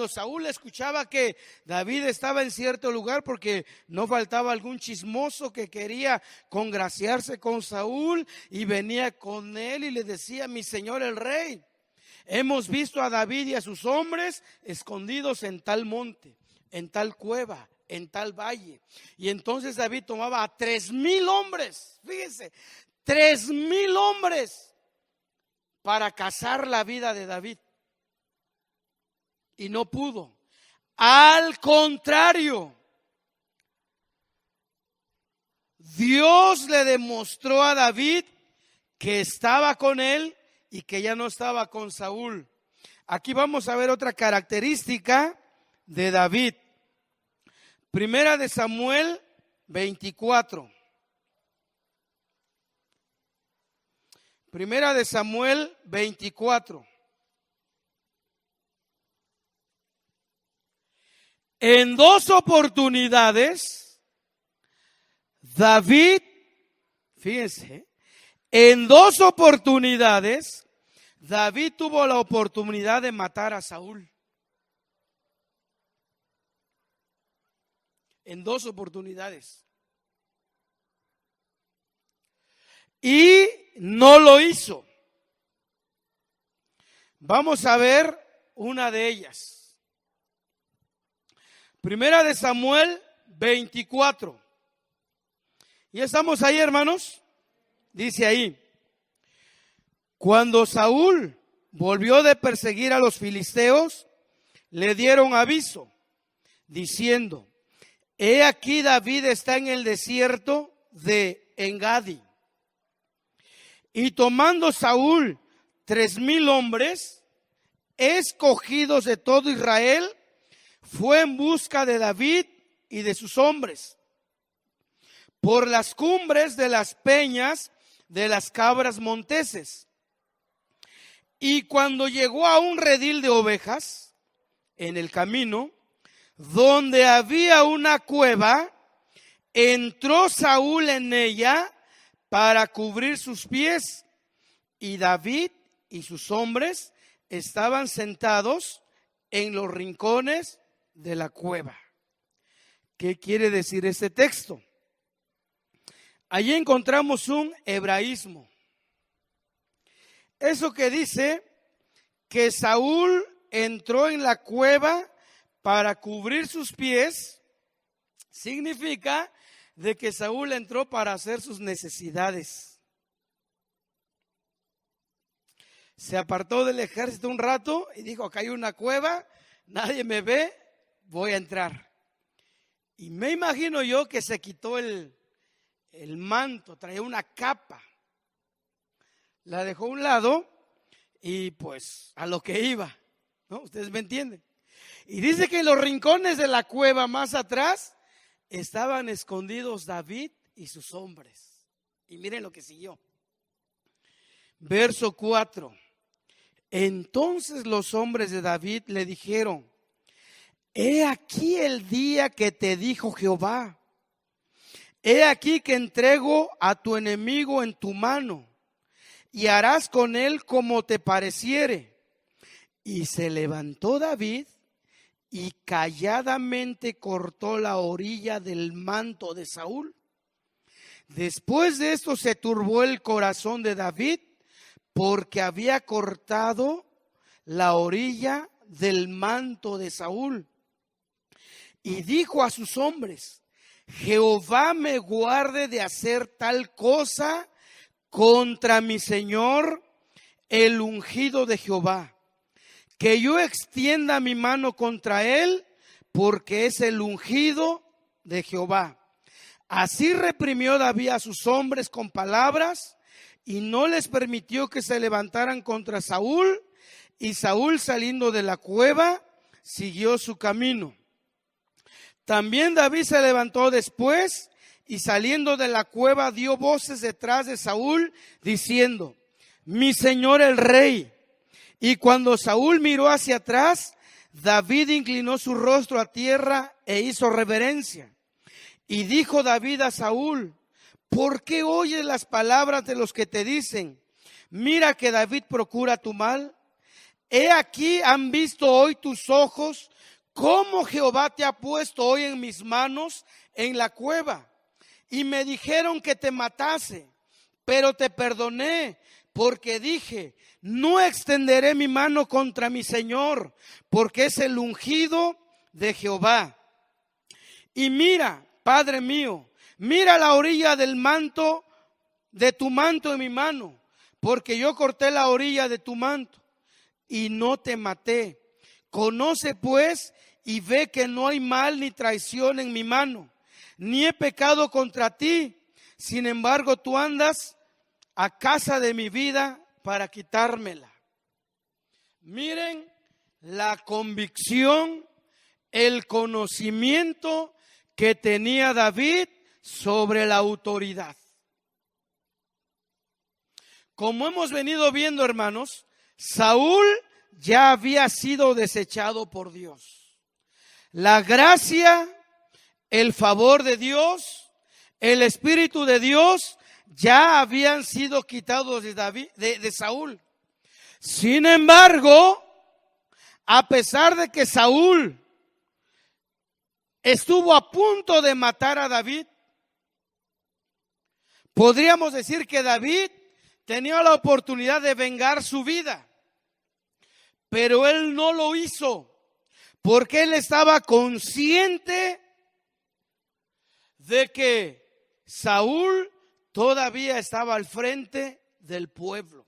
Saúl escuchaba que David estaba en cierto lugar, porque no faltaba algún chismoso que quería congraciarse con Saúl, y venía con él y le decía: mi señor el rey, hemos visto a David y a sus hombres escondidos en tal monte, en tal cueva, en tal valle. Y entonces David tomaba a 3,000 hombres, fíjense, 3,000 hombres para cazar la vida de David. Y no pudo. Al contrario, Dios le demostró a David que estaba con él y que ya no estaba con Saúl. Aquí vamos a ver otra característica de David. Primera de Samuel 24. Primera de Samuel 24. En 2 oportunidades, David, fíjense, en 2 oportunidades, David tuvo la oportunidad de matar a Saúl. En 2 oportunidades. Y no lo hizo. Vamos a ver una de ellas. Primera de Samuel 24. ¿Ya estamos ahí, hermanos? Dice ahí: cuando Saúl volvió de perseguir a los filisteos, le dieron aviso, diciendo: he aquí David está en el desierto de Engadi. Y tomando Saúl 3,000 hombres, escogidos de todo Israel, fue en busca de David y de sus hombres por las cumbres de las peñas de las cabras monteses. Y cuando llegó a un redil de ovejas, en el camino, donde había una cueva, entró Saúl en ella para cubrir sus pies, y David y sus hombres estaban sentados en los rincones de la cueva. ¿Qué quiere decir este texto? Allí encontramos un hebraísmo. Eso que dice que Saúl entró en la cueva para cubrir sus pies, significa de que Saúl entró para hacer sus necesidades. Se apartó del ejército un rato y dijo: acá hay una cueva, nadie me ve, voy a entrar. Y me imagino yo que se quitó el manto, traía una capa, la dejó a un lado y pues a lo que iba, ¿no? Ustedes me entienden. Y dice que en los rincones de la cueva más atrás estaban escondidos David y sus hombres. Y miren lo que siguió. Verso 4. Entonces los hombres de David le dijeron: he aquí el día que te dijo Jehová, he aquí que entrego a tu enemigo en tu mano, y harás con él como te pareciere. Y se levantó David y calladamente cortó la orilla del manto de Saúl. Después de esto se turbó el corazón de David, porque había cortado la orilla del manto de Saúl. Y dijo a sus hombres: Jehová me guarde de hacer tal cosa contra mi señor, el ungido de Jehová, que yo extienda mi mano contra él, porque es el ungido de Jehová. Así reprimió David a sus hombres con palabras, y no les permitió que se levantaran contra Saúl, Y Saúl, saliendo de la cueva, siguió su camino. También David se levantó después y saliendo de la cueva dio voces detrás de Saúl diciendo: mi señor el rey. Y cuando Saúl miró hacia atrás, David inclinó su rostro a tierra e hizo reverencia. Y dijo David a Saúl: ¿por qué oyes las palabras de los que te dicen: mira que David procura tu mal? He aquí, han visto hoy tus ojos cómo Jehová te ha puesto hoy en mis manos en la cueva. Y me dijeron que te matase, pero te perdoné, porque dije: no extenderé mi mano contra mi Señor, porque es el ungido de Jehová. Y mira, Padre mío, mira la orilla del manto, de tu manto en mi mano, porque yo corté la orilla de tu manto y no te maté. Conoce pues y ve que no hay mal ni traición en mi mano, ni he pecado contra ti. Sin embargo, tú andas a casa de mi vida para quitármela. Miren la convicción, el conocimiento que tenía David sobre la autoridad. Como hemos venido viendo, hermanos, Saúl ya había sido desechado por Dios. La gracia, el favor de Dios, el Espíritu de Dios ya habían sido quitados de Saúl. Sin embargo, a pesar de que Saúl estuvo a punto de matar a David, podríamos decir que David tenía la oportunidad de vengar su vida, pero él no lo hizo, porque él estaba consciente de que Saúl todavía estaba al frente del pueblo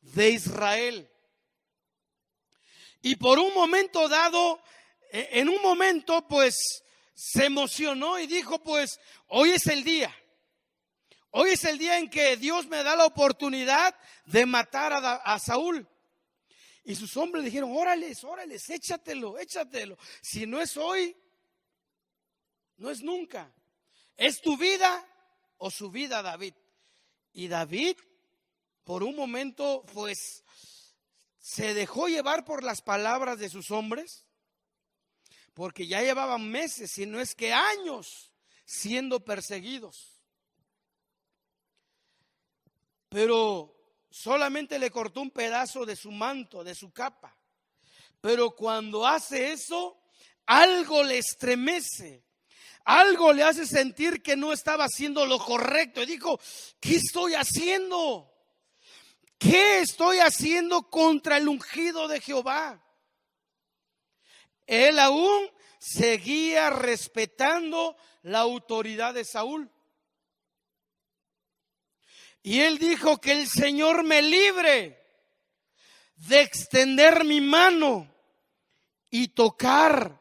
de Israel. Y por un momento dado, en un momento pues se emocionó y dijo: pues hoy es el día. Hoy es el día en que Dios me da la oportunidad de matar a Saúl. Y sus hombres dijeron: órales, échatelo. Si no es hoy, no es nunca. Es tu vida o su vida, David. Y David, por un momento, pues, se dejó llevar por las palabras de sus hombres, porque ya llevaban meses, si no es que años, siendo perseguidos. Pero solamente le cortó un pedazo de su manto, de su capa. Pero cuando hace eso, algo le estremece. Algo le hace sentir que no estaba haciendo lo correcto. Y dijo: ¿qué estoy haciendo? ¿Qué estoy haciendo contra el ungido de Jehová? Él aún seguía respetando la autoridad de Saúl. Y él dijo: que el Señor me libre de extender mi mano y tocar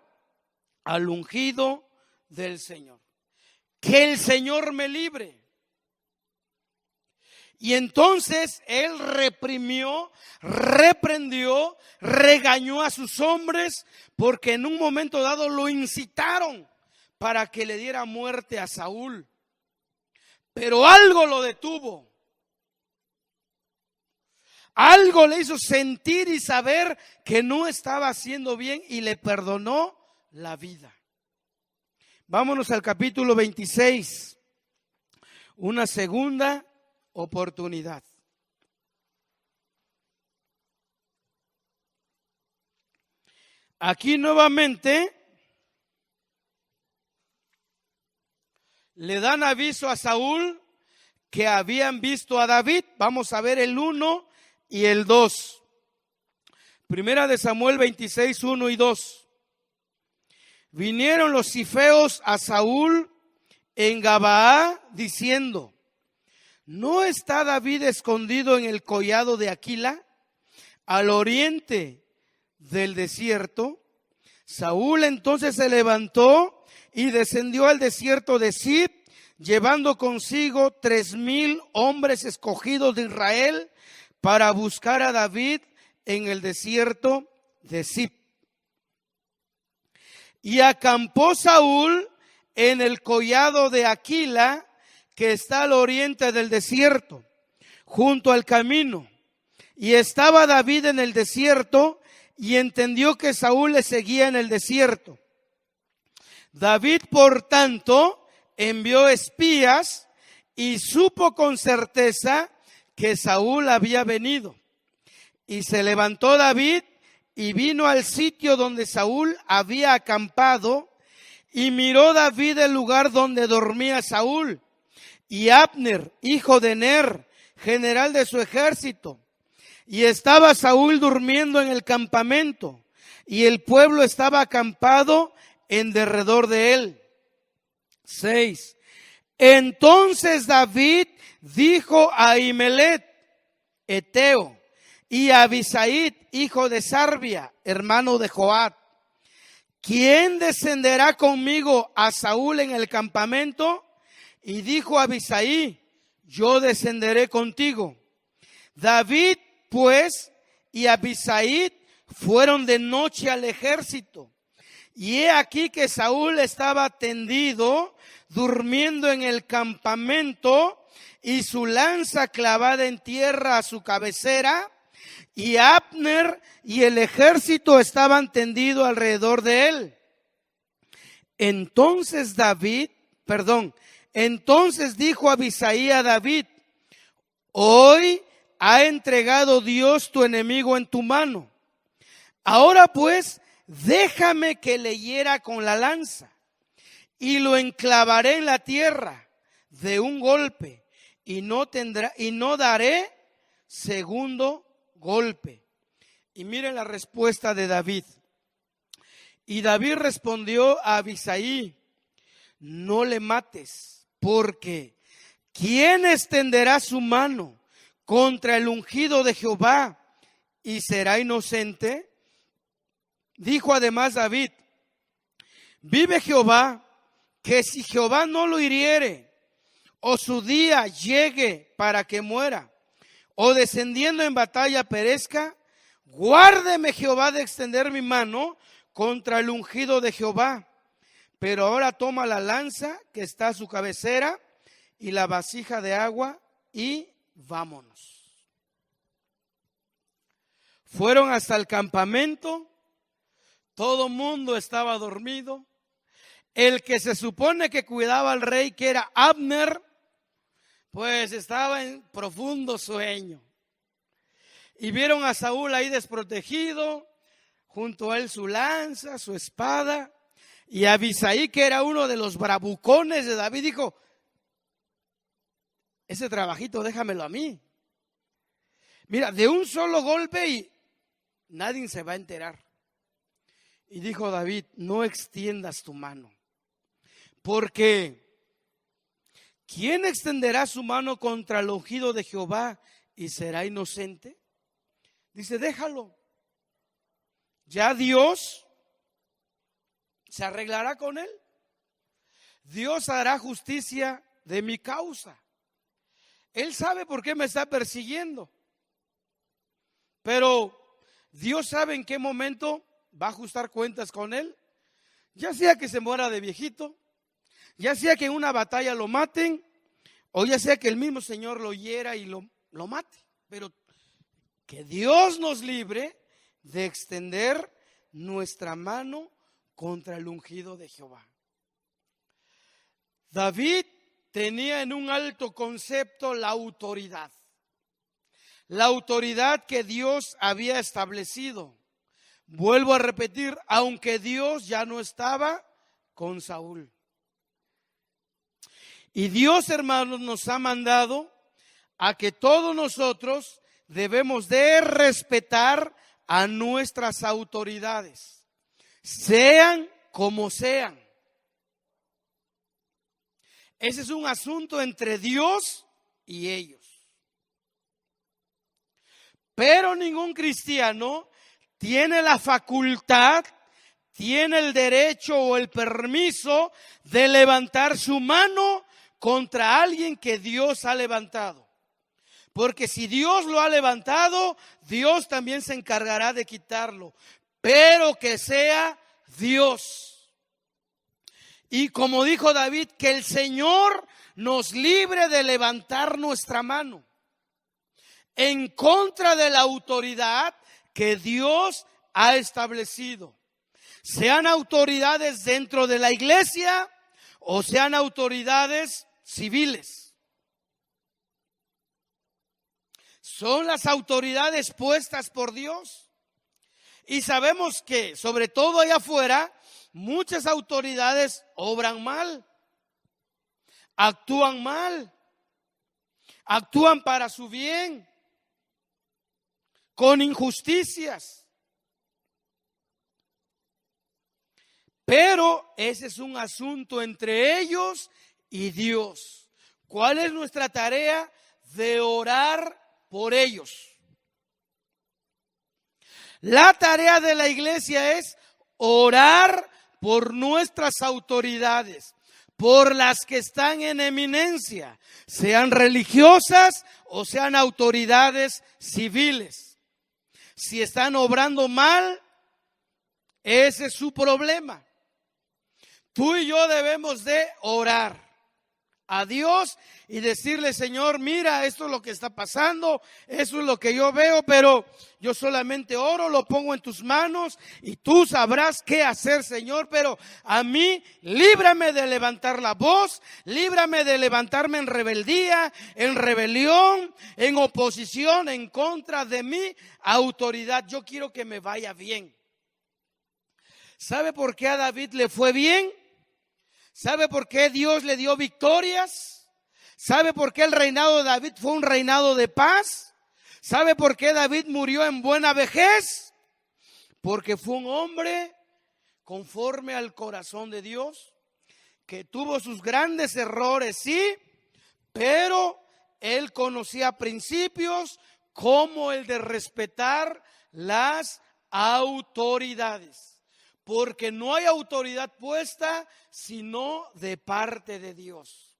al ungido del Señor. Que el Señor me libre. Y entonces él reprendió, regañó a sus hombres, porque en un momento dado lo incitaron para que le diera muerte a Saúl. Pero algo lo detuvo. Algo le hizo sentir y saber que no estaba haciendo bien y le perdonó la vida. Vámonos al capítulo 26. Una segunda oportunidad. Aquí nuevamente le dan aviso a Saúl que habían visto a David. Vamos a ver el 1 y el 2. Primera de Samuel 26, 1 y 2. Vinieron los zifeos a Saúl en Gabaa diciendo: ¿no está David escondido en el collado de Aquila, al oriente del desierto? Saúl entonces se levantó y descendió al desierto de Zif, llevando consigo 3,000 hombres escogidos de Israel para buscar a David en el desierto de Zip. Y acampó Saúl en el collado de Aquila, que está al oriente del desierto, junto al camino. Y estaba David en el desierto, y entendió que Saúl le seguía en el desierto. David, por tanto, envió espías y supo con certeza que Saúl había venido. Y se levantó David y vino al sitio donde Saúl había acampado, y miró David el lugar donde dormía Saúl y Abner, hijo de Ner, general de su ejército. Y estaba Saúl durmiendo en el campamento, y el pueblo estaba acampado en derredor de él. 6. Entonces David dijo a Ahimelech, Eteo, y a Abisaí, hijo de Sarbia, hermano de Joab: ¿quién descenderá conmigo a Saúl en el campamento? Y dijo a Abisaí: yo descenderé contigo. David, pues, y Abisaí fueron de noche al ejército. Y he aquí que Saúl estaba tendido, durmiendo en el campamento, y su lanza clavada en tierra a su cabecera, y Abner y el ejército estaban tendidos alrededor de él. Entonces dijo Abisaí a David: hoy ha entregado Dios tu enemigo en tu mano. Ahora pues, déjame que le hiera con la lanza, y lo enclavaré en la tierra de un golpe, y no daré segundo golpe. Y miren la respuesta de David. Y David respondió a Abisaí: no le mates, porque ¿quién extenderá su mano contra el ungido de Jehová y será inocente? Dijo además David: vive Jehová, que si Jehová no lo hiriere, o su día llegue para que muera, o descendiendo en batalla perezca, guárdeme Jehová de extender mi mano contra el ungido de Jehová. Pero ahora toma la lanza que está a su cabecera y la vasija de agua, y vámonos. Fueron hasta el campamento. Todo mundo estaba dormido. El que se supone que cuidaba al rey, que era Abner, pues estaba en profundo sueño. Y vieron a Saúl ahí desprotegido, junto a él su lanza, su espada. Y Abisaí, que era uno de los bravucones de David, dijo: ese trabajito déjamelo a mí. Mira, de un solo golpe y nadie se va a enterar. Y dijo David: no extiendas tu mano, porque ¿quién extenderá su mano contra el ungido de Jehová y será inocente? Dice: déjalo. Ya Dios se arreglará con él. Dios hará justicia de mi causa. Él sabe por qué me está persiguiendo. Pero Dios sabe en qué momento va a ajustar cuentas con él. Ya sea que se muera de viejito, ya sea que en una batalla lo maten, o ya sea que el mismo Señor lo hiera y lo mate. Pero que Dios nos libre de extender nuestra mano contra el ungido de Jehová. David tenía en un alto concepto la autoridad que Dios había establecido. Vuelvo a repetir, aunque Dios ya no estaba con Saúl. Y Dios, hermanos, nos ha mandado a que todos nosotros debemos de respetar a nuestras autoridades, sean como sean. Ese es un asunto entre Dios y ellos. Pero ningún cristiano tiene la facultad, tiene el derecho o el permiso de levantar su mano contra alguien que Dios ha levantado. Porque si Dios lo ha levantado, Dios también se encargará de quitarlo. Pero que sea Dios. Y como dijo David, que el Señor nos libre de levantar nuestra mano en contra de la autoridad que Dios ha establecido. Sean autoridades dentro de la iglesia o sean autoridades civiles. Son las autoridades puestas por Dios. Y sabemos que, sobre todo allá afuera, muchas autoridades obran mal, actúan para su bien, con injusticias. Pero ese es un asunto entre ellos y Dios. ¿Cuál es nuestra tarea? De orar por ellos. La tarea de la iglesia es orar por nuestras autoridades, por las que están en eminencia, sean religiosas o sean autoridades civiles. Si están obrando mal, ese es su problema. Tú y yo debemos de orar a Dios y decirle: Señor, mira, esto es lo que está pasando, eso es lo que yo veo, pero yo solamente oro, lo pongo en tus manos y tú sabrás qué hacer, Señor. Pero a mí, líbrame de levantar la voz, líbrame de levantarme en rebeldía, en rebelión, en oposición, en contra de mi autoridad. Yo quiero que me vaya bien. ¿Sabe por qué a David le fue bien? ¿Sabe por qué Dios le dio victorias? ¿Sabe por qué el reinado de David fue un reinado de paz? ¿Sabe por qué David murió en buena vejez? Porque fue un hombre conforme al corazón de Dios, que tuvo sus grandes errores, sí, pero él conocía principios como el de respetar las autoridades. Porque no hay autoridad puesta sino de parte de Dios.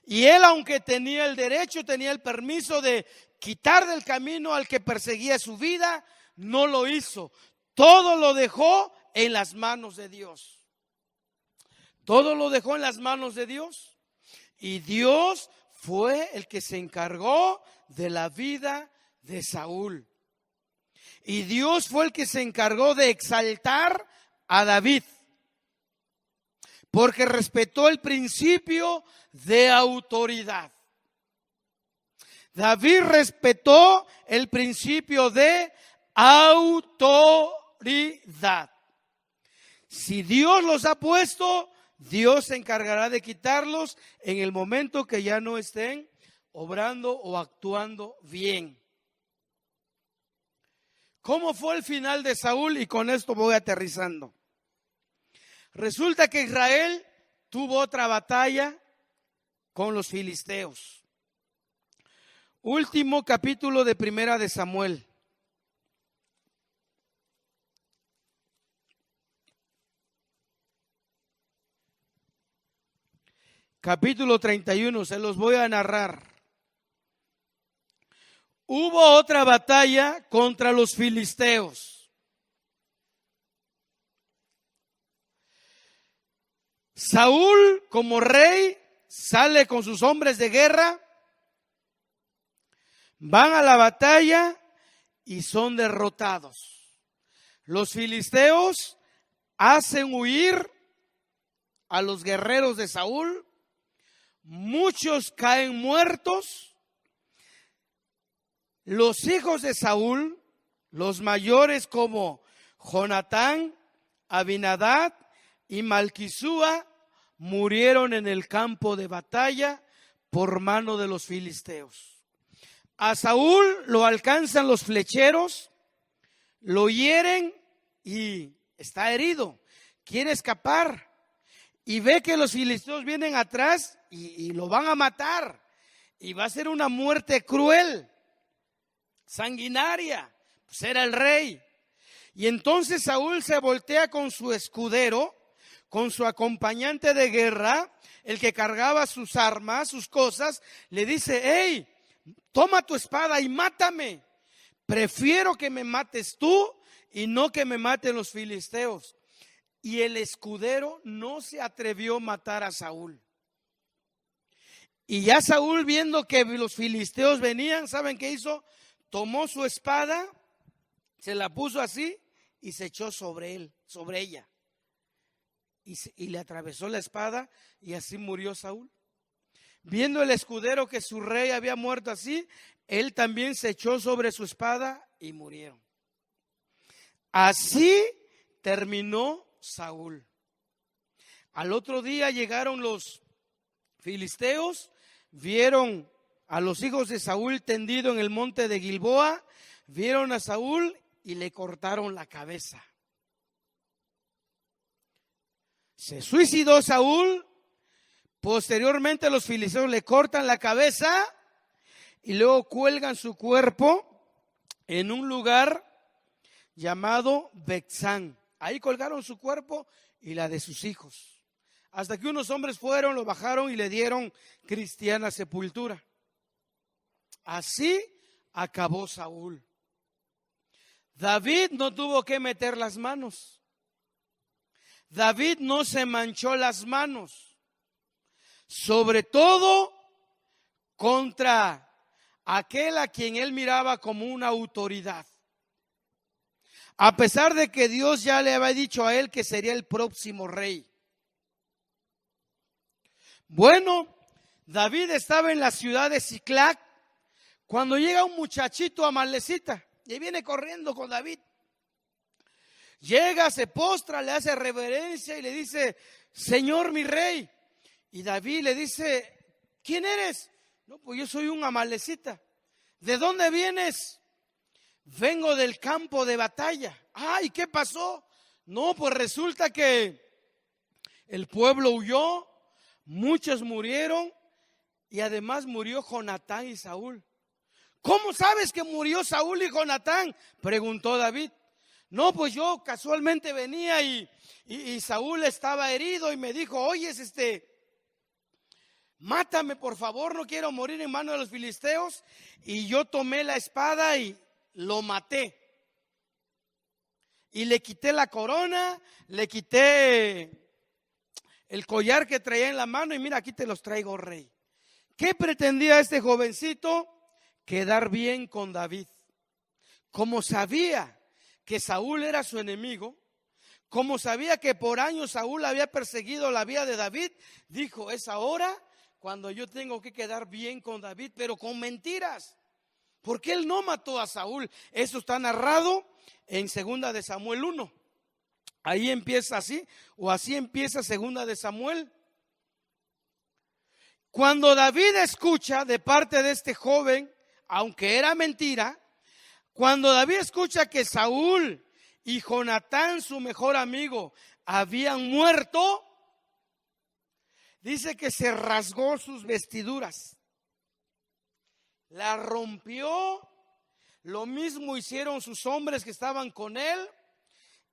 Y él, aunque tenía el derecho, tenía el permiso de quitar del camino al que perseguía su vida, no lo hizo. Todo lo dejó en las manos de Dios. Todo lo dejó en las manos de Dios. Y Dios fue el que se encargó de la vida de Saúl. Y Dios fue el que se encargó de exaltar a David, porque respetó el principio de autoridad. David respetó el principio de autoridad. Si Dios los ha puesto, Dios se encargará de quitarlos en el momento que ya no estén obrando o actuando bien. ¿Cómo fue el final de Saúl? Y con esto voy aterrizando. Resulta que Israel tuvo otra batalla con los filisteos. Último capítulo de Primera de Samuel. Capítulo 31, se los voy a narrar. Hubo otra batalla contra los filisteos. Saúl, como rey, sale con sus hombres de guerra, van a la batalla y son derrotados. Los filisteos hacen huir a los guerreros de Saúl, muchos caen muertos. Los hijos de Saúl, los mayores como Jonatán, Abinadab y Malquisúa, murieron en el campo de batalla por mano de los filisteos. A Saúl lo alcanzan los flecheros, lo hieren y está herido, quiere escapar y ve que los filisteos vienen atrás y lo van a matar y va a ser una muerte cruel, sanguinaria, pues era el rey. Y entonces Saúl se voltea con su escudero, con su acompañante de guerra, el que cargaba sus armas, sus cosas, le dice: hey, toma tu espada y mátame. Prefiero que me mates tú y no que me maten los filisteos. Y el escudero no se atrevió a matar a Saúl. Y ya Saúl, viendo que los filisteos venían, ¿saben qué hizo? Tomó su espada, se la puso así y se echó sobre ella. Y le atravesó la espada y así murió Saúl. Viendo el escudero que su rey había muerto así, él también se echó sobre su espada y murieron. Así terminó Saúl. Al otro día llegaron los filisteos, vieron a los hijos de Saúl tendido en el monte de Gilboa, vieron a Saúl y le cortaron la cabeza. Se suicidó Saúl. Posteriormente los filisteos le cortan la cabeza y luego cuelgan su cuerpo en un lugar llamado Betzán. Ahí colgaron su cuerpo y la de sus hijos. Hasta que unos hombres fueron, lo bajaron y le dieron cristiana sepultura. Así acabó Saúl. David no tuvo que meter las manos. David no se manchó las manos. Sobre todo contra aquel a quien él miraba como una autoridad. A pesar de que Dios ya le había dicho a él que sería el próximo rey. Bueno, David estaba en la ciudad de Siclac cuando llega un muchachito amalecita y viene corriendo con David. Llega, se postra, le hace reverencia y le dice: Señor mi rey. Y David le dice: ¿quién eres? No, pues yo soy un amalecita. ¿De dónde vienes? Vengo del campo de batalla. ¿Y qué pasó? No, pues resulta que el pueblo huyó, muchos murieron y además murió Jonatán y Saúl. ¿Cómo sabes que murió Saúl y Jonatán?, preguntó David. No, pues yo casualmente venía y Saúl estaba herido y me dijo: oye, mátame por favor, no quiero morir en manos de los filisteos. Y yo tomé la espada y lo maté. Y le quité la corona, le quité el collar que traía en la mano y mira, aquí te los traigo, rey. ¿Qué pretendía este jovencito? Quedar bien con David. Como sabía que Saúl era su enemigo, como sabía que por años Saúl había perseguido la vida de David, dijo: es ahora cuando yo tengo que quedar bien con David, pero con mentiras, porque él no mató a Saúl. Eso está narrado en 2 de Samuel 1. Ahí empieza así, o así empieza 2 de Samuel. Cuando David escucha de parte de este joven, aunque era mentira, cuando David escucha que Saúl y Jonatán, su mejor amigo, habían muerto, dice que se rasgó sus vestiduras, la rompió. Lo mismo hicieron sus hombres que estaban con él.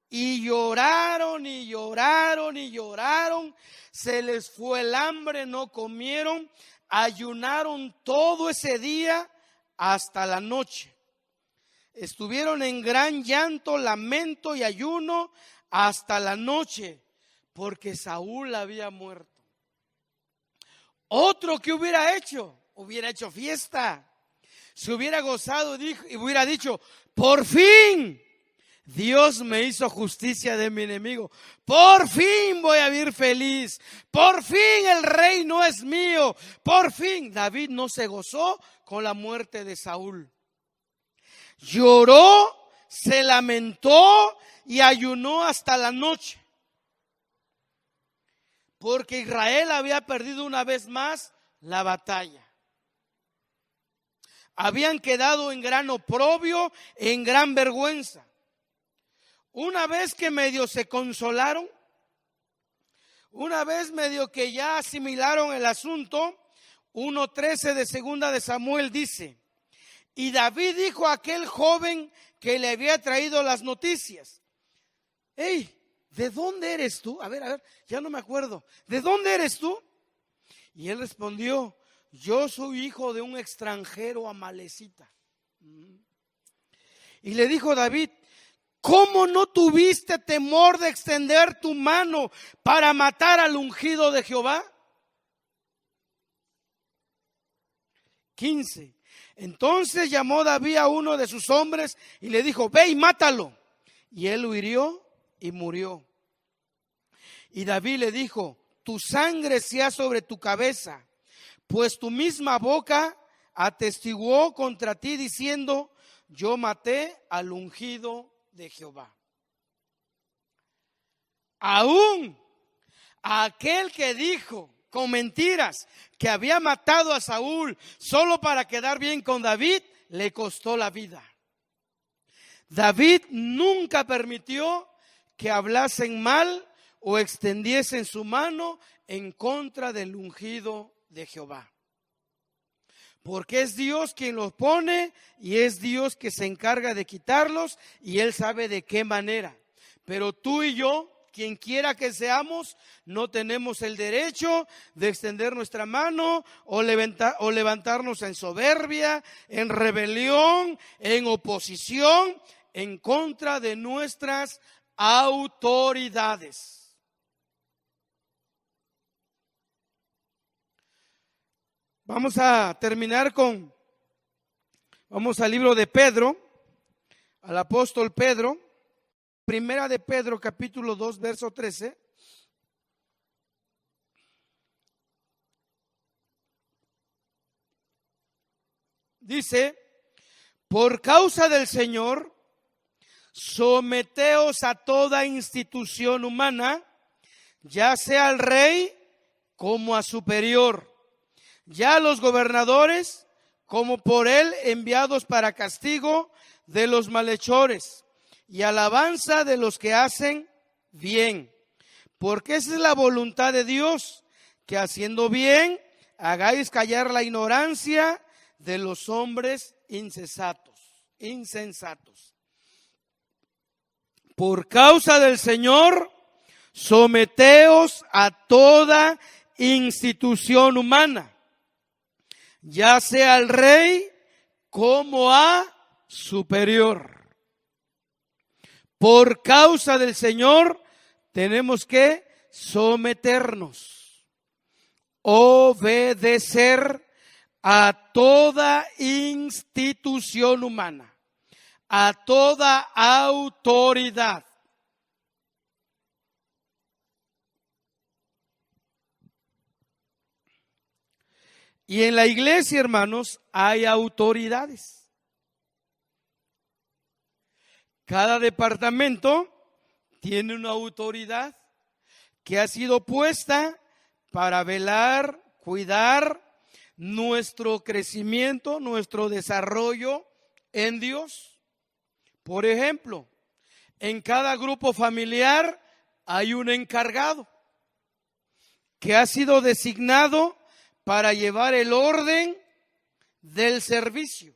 Y lloraron y lloraron y lloraron. Se les fue el hambre, no comieron. Ayunaron todo ese día hasta la noche. Estuvieron en gran llanto, lamento y ayuno hasta la noche, porque Saúl había muerto. Otro que hubiera hecho fiesta, se hubiera gozado y hubiera dicho: por fin Dios me hizo justicia de mi enemigo, por fin voy a vivir feliz, por fin el reino es mío, por fin. David no se gozó con la muerte de Saúl. Lloró, se lamentó y ayunó hasta la noche, porque Israel había perdido una vez más la batalla. Habían quedado en gran oprobio, en gran vergüenza. Una vez que medio se consolaron, una vez medio que ya asimilaron el asunto, 1:13 de 2 de Samuel dice: y David dijo a aquel joven que le había traído las noticias: hey, ¿de dónde eres tú? A ver, ya no me acuerdo. ¿De dónde eres tú? Y él respondió: yo soy hijo de un extranjero amalecita. Y le dijo David, ¿cómo no tuviste temor de extender tu mano para matar al ungido de Jehová? 15. Entonces llamó David a uno de sus hombres y le dijo, ve y mátalo. Y él lo hirió y murió. Y David le dijo, tu sangre sea sobre tu cabeza, pues tu misma boca atestiguó contra ti diciendo, yo maté al ungido de Jehová. Aún aquel que dijo con mentiras que había matado a Saúl solo para quedar bien con David, le costó la vida. David nunca permitió que hablasen mal o extendiesen su mano en contra del ungido de Jehová. Porque es Dios quien los pone y es Dios que se encarga de quitarlos y Él sabe de qué manera. Pero tú y yo, quien quiera que seamos, no tenemos el derecho de extender nuestra mano o levantarnos en soberbia, en rebelión, en oposición, en contra de nuestras autoridades. Vamos a terminar vamos al libro de Pedro, al apóstol Pedro, primera de Pedro, capítulo 2, verso 13. Dice, por causa del Señor, someteos a toda institución humana, ya sea al rey como a superior, ya a los gobernadores como por él enviados para castigo de los malhechores y alabanza de los que hacen bien. Porque esa es la voluntad de Dios, que haciendo bien hagáis callar la ignorancia de los hombres insensatos. Por causa del Señor, someteos a toda institución humana, ya sea al rey como a superior. Por causa del Señor tenemos que someternos, obedecer a toda institución humana, a toda autoridad. Y en la iglesia, hermanos, hay autoridades. Cada departamento tiene una autoridad que ha sido puesta para velar, cuidar nuestro crecimiento, nuestro desarrollo en Dios. Por ejemplo, en cada grupo familiar hay un encargado que ha sido designado para llevar el orden del servicio.